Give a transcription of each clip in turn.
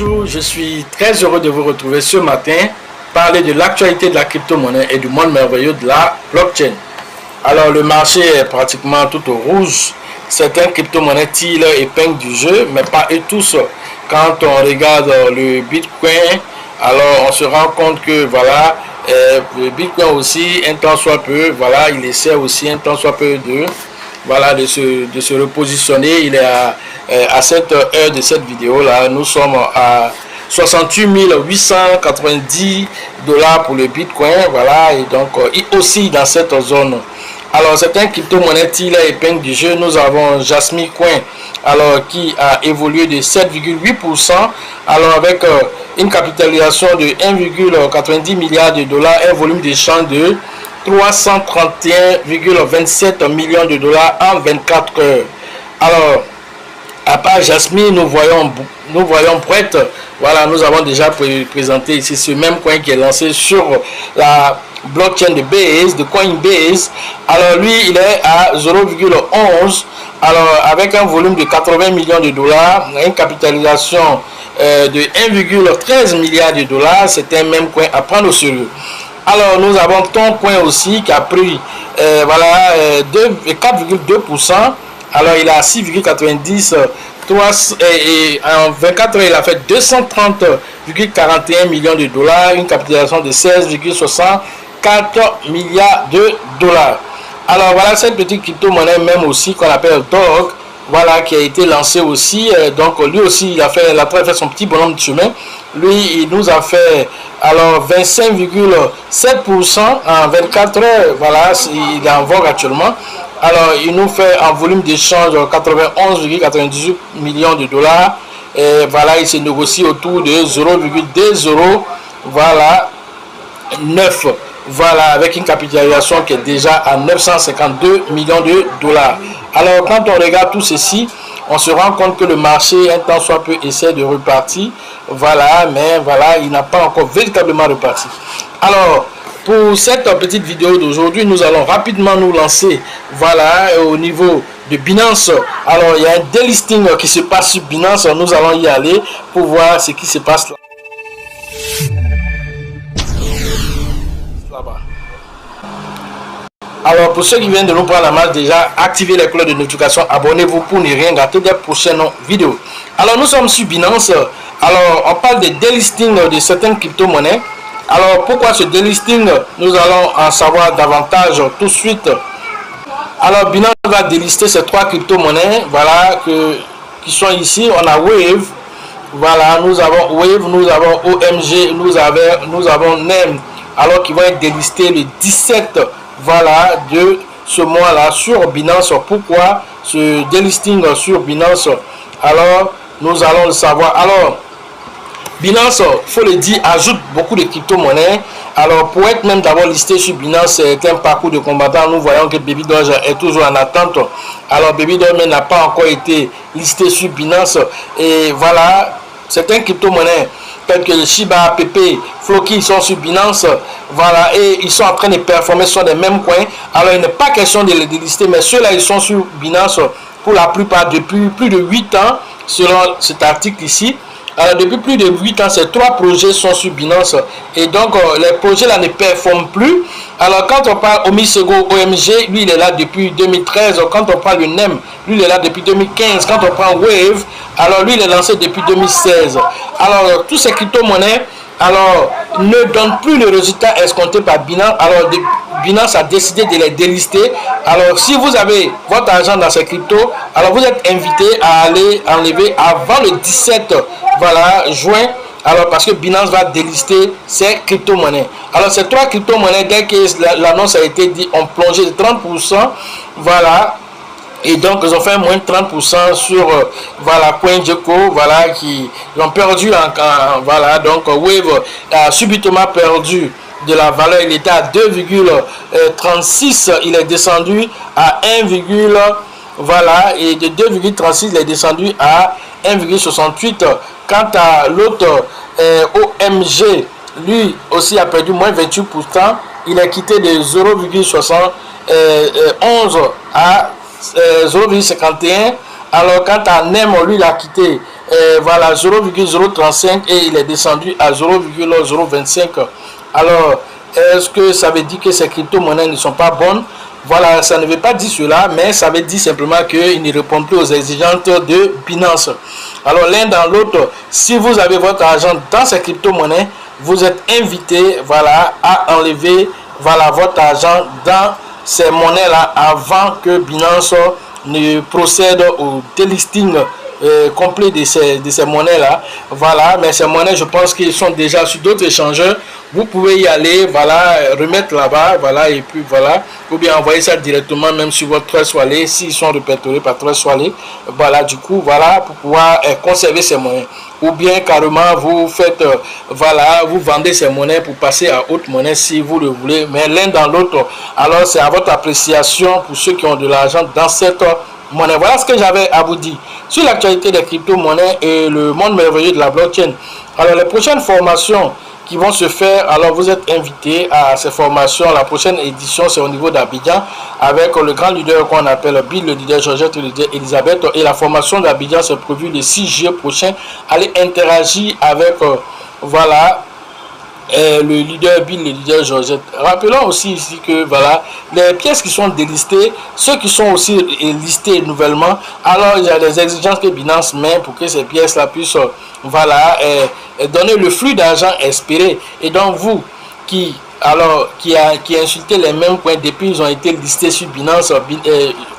Bonjour, je suis très heureux de vous retrouver ce matin, parler de l'actualité de la crypto-monnaie et du monde merveilleux de la blockchain. Alors le marché est pratiquement tout au rouge. Certaines crypto-monnaies tirent leur épingle du jeu, mais pas eux tous. Quand on regarde le Bitcoin, alors on se rend compte que voilà, le Bitcoin aussi, un temps soit peu, voilà, il essaie aussi un temps soit peu de se repositionner. Il est à cette heure de cette vidéo là, nous sommes à 68 890 $ pour le Bitcoin, voilà, et donc il oscille dans cette zone. Alors certains crypto-monnaies tirent leur épingle du jeu. Nous avons Jasmy Coin, alors qui a évolué de 7,8%, alors avec une capitalisation de 1,90 milliard de $, un volume d'échange de 331,27 millions de $ en 24 heures. Alors, à part Jasmy, nous voyons Brett. Voilà, nous avons déjà présenté ici ce même coin qui est lancé sur la blockchain de Base, de Coinbase. Alors lui, il est à 0,11, alors avec un volume de 80 millions de $, une capitalisation de 1,13 milliard de $. C'est un même coin à prendre au sérieux. Alors nous avons Toncoin aussi qui a pris 4,2%. Alors il a 6,90, et en 24 heures il a fait 230,41 millions de $, une capitalisation de 16,64 milliards de $. Alors voilà cette petite crypto-monnaie même aussi qu'on appelle Dog, voilà, qui a été lancé aussi. Donc lui aussi il a fait son petit bonhomme de chemin. Lui il nous a fait alors 25,7% en 24 heures. Voilà, il est en vogue actuellement. Alors il nous fait en volume d'échange 91,98 millions de $. Et voilà, il se négocie autour de 0,20, voilà, 9. Voilà, avec une capitalisation qui est déjà à 952 millions de $. Alors quand on regarde tout ceci, on se rend compte que le marché, un temps soit peu, essaie de repartir. Voilà, mais voilà, il n'a pas encore véritablement reparti. Alors, pour cette petite vidéo d'aujourd'hui, nous allons rapidement nous lancer, voilà, au niveau de Binance. Alors, il y a un delisting qui se passe sur Binance. Nous allons y aller pour voir ce qui se passe là-bas. Alors pour ceux qui viennent de nous prendre la marche, déjà activez les cloches de notification, abonnez-vous pour ne rien rater des prochaines vidéos. Alors nous sommes sur Binance. Alors on parle de delisting de certaines crypto-monnaies. Alors pourquoi ce delisting? Nous allons en savoir davantage tout de suite. Alors Binance va délister ces trois crypto-monnaies, voilà, qui sont ici. On a Wave, voilà, nous avons Wave, nous avons OMG, nous avons NEM, alors qui vont être délistés le 17, voilà, de ce mois-là sur Binance. Pourquoi ce delisting sur Binance? Alors nous allons le savoir. Alors Binance, faut le dire, ajoute beaucoup de crypto-monnaies. Alors pour être même d'abord listé sur Binance, c'est un parcours de combattant. Nous voyons que Baby Doge est toujours en attente. Alors Baby Doge n'a pas encore été listé sur Binance. Et voilà, certains crypto-monnaies tels que Shiba, Pepe, Floki sont sur Binance, voilà, et ils sont en train de performer sur les mêmes coins. Alors il n'est pas question de les délister, mais ceux-là ils sont sur Binance pour la plupart depuis plus de 8 ans, selon cet article ici. Alors depuis plus de 8 ans, ces trois projets sont sur Binance, et donc les projets là ne performent plus. Alors quand on parle Omisego OMG, lui il est là depuis 2013. Quand on parle de NEM, lui il est là depuis 2015. Quand on prend Wave, alors lui il est lancé depuis 2016. Alors tous ces crypto-monnaies alors ne donnent plus le résultat escompté par Binance. Alors Binance a décidé de les délister. Alors si vous avez votre argent dans ces cryptos, alors vous êtes invité à aller enlever avant le 17, voilà, juin. Alors parce que Binance va délister ces crypto-monnaies. Alors ces trois crypto-monnaies, dès que l'annonce a été dit, ont plongé de 30%, voilà. Et donc ils ont fait moins de 30% sur voilà, CoinGecko, voilà, qui ont perdu voilà. Donc Wave a subitement perdu de la valeur. Il était à 2,36, il est descendu à 1, voilà, et de 2,36 il est descendu à 1,68. Quant à l'autre OMG, lui aussi a perdu moins 28%. Il est quitté de 0,71 à 0,51. Alors quant à NEM, lui il a quitté voilà 0,035 et il est descendu à 0,025. Alors, est-ce que ça veut dire que ces crypto-monnaies ne sont pas bonnes? Voilà, ça ne veut pas dire cela, mais ça veut dire simplement qu'ils ne répondent plus aux exigences de Binance. Alors, l'un dans l'autre, si vous avez votre argent dans ces crypto-monnaies, vous êtes invité, voilà, à enlever, voilà, votre argent dans ces monnaies-là avant que Binance ne procède au délisting complet de ces monnaies-là. Voilà, mais ces monnaies, je pense qu'ils sont déjà sur d'autres échangeurs. Vous pouvez y aller, voilà, remettre là-bas, voilà, et puis voilà, ou bien envoyer ça directement même sur votre Trust Wallet, s'ils sont répertoriés par Trust Wallet, voilà, du coup, voilà, pour pouvoir conserver ces monnaies. Ou bien carrément, vous faites, voilà, vous vendez ces monnaies pour passer à autre monnaie si vous le voulez, mais l'un dans l'autre, alors c'est à votre appréciation pour ceux qui ont de l'argent dans cette monnaie. Voilà ce que j'avais à vous dire sur l'actualité des crypto-monnaies et le monde merveilleux de la blockchain. Alors, les prochaines formations qui vont se faire, alors vous êtes invités à ces formations. La prochaine édition, c'est au niveau d'Abidjan avec le grand leader qu'on appelle Bill, le leader Georgette, le leader Elisabeth. Et la formation d'Abidjan, c'est prévu le 6 juillet prochain. Allez interagir avec, voilà, le leader Bill, le leader Georgette. Rappelons aussi ici que voilà, les pièces qui sont délistées, ceux qui sont aussi listés nouvellement, alors il y a des exigences que Binance met pour que ces pièces-là puissent voilà, donner le flux d'argent espéré. Et donc vous qui insultez les mêmes coins depuis ils ont été listés sur Binance,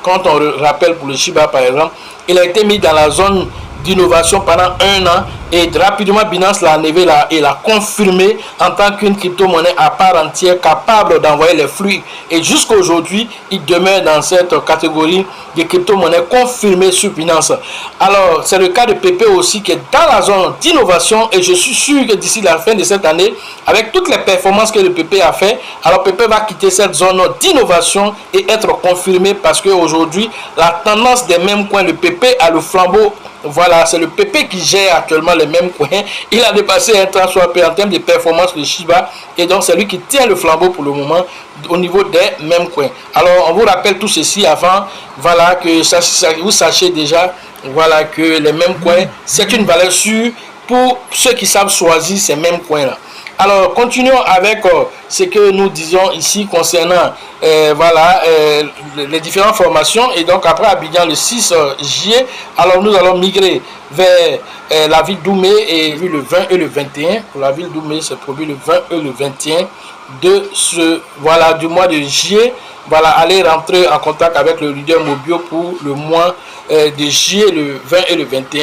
quand on rappelle pour le Shiba par exemple, il a été mis dans la zone d'innovation pendant 1 an et rapidement Binance l'a enlevé et l'a confirmé en tant qu'une crypto-monnaie à part entière capable d'envoyer les flux, et jusqu'à aujourd'hui il demeure dans cette catégorie de crypto-monnaies confirmées sur Binance. Alors c'est le cas de PP aussi qui est dans la zone d'innovation, et je suis sûr que d'ici la fin de cette année, avec toutes les performances que le PP a fait, alors PP va quitter cette zone d'innovation et être confirmé, parce qu'aujourd'hui la tendance des mêmes coins, le PP a le flambeau. Voilà, c'est le PP qui gère actuellement les mêmes coins. Il a dépassé un transwap en termes de performance de Shiba, et donc c'est lui qui tient le flambeau pour le moment au niveau des mêmes coins. Alors on vous rappelle tout ceci avant, voilà, que vous sachiez déjà, voilà, que les mêmes coins, c'est une valeur sûre pour ceux qui savent choisir ces mêmes coins là. Alors, continuons avec ce que nous disions ici concernant voilà, les différentes formations. Et donc, après Abidjan, le 6 juillet, alors nous allons migrer vers la ville d'Oumé, et le 20 et le 21. Pour la ville d'Oumé, c'est prévu le 20 et le 21 de voilà, du mois de juillet. Voilà, aller rentrer en contact avec le leader Mobio pour le mois de juillet, le 20 et le 21.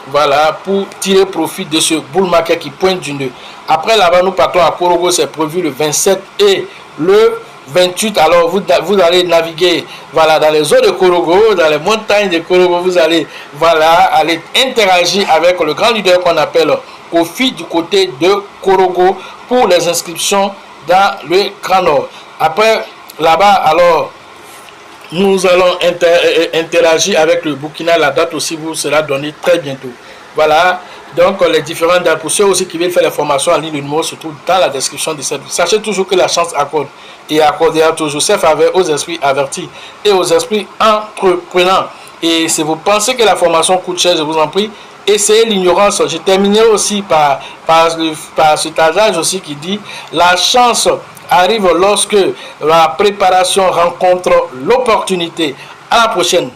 Voilà, pour tirer profit de ce bull market qui pointe du nez. Après là-bas, nous partons à Korogo, c'est prévu le 27 et le 28. Alors vous allez naviguer, voilà, dans les eaux de Korogo, dans les montagnes de Korogo. Vous allez, voilà, aller interagir avec le grand leader qu'on appelle Kofi du côté de Korogo pour les inscriptions dans le Grand Nord. Après là-bas, alors nous allons interagir avec le Burkina. La date aussi vous sera donnée très bientôt. Voilà, donc les différentes dates. Pour ceux aussi qui veulent faire les formations en ligne, le numéro se trouve dans la description de cette vidéo. Sachez toujours que la chance accorde et accordera toujours ses faveurs aux esprits avertis et aux esprits entreprenants. Et si vous pensez que la formation coûte cher, je vous en prie, essayez l'ignorance. Je terminerai aussi par cet adage aussi qui dit: la chance arrive lorsque la préparation rencontre l'opportunité. À la prochaine.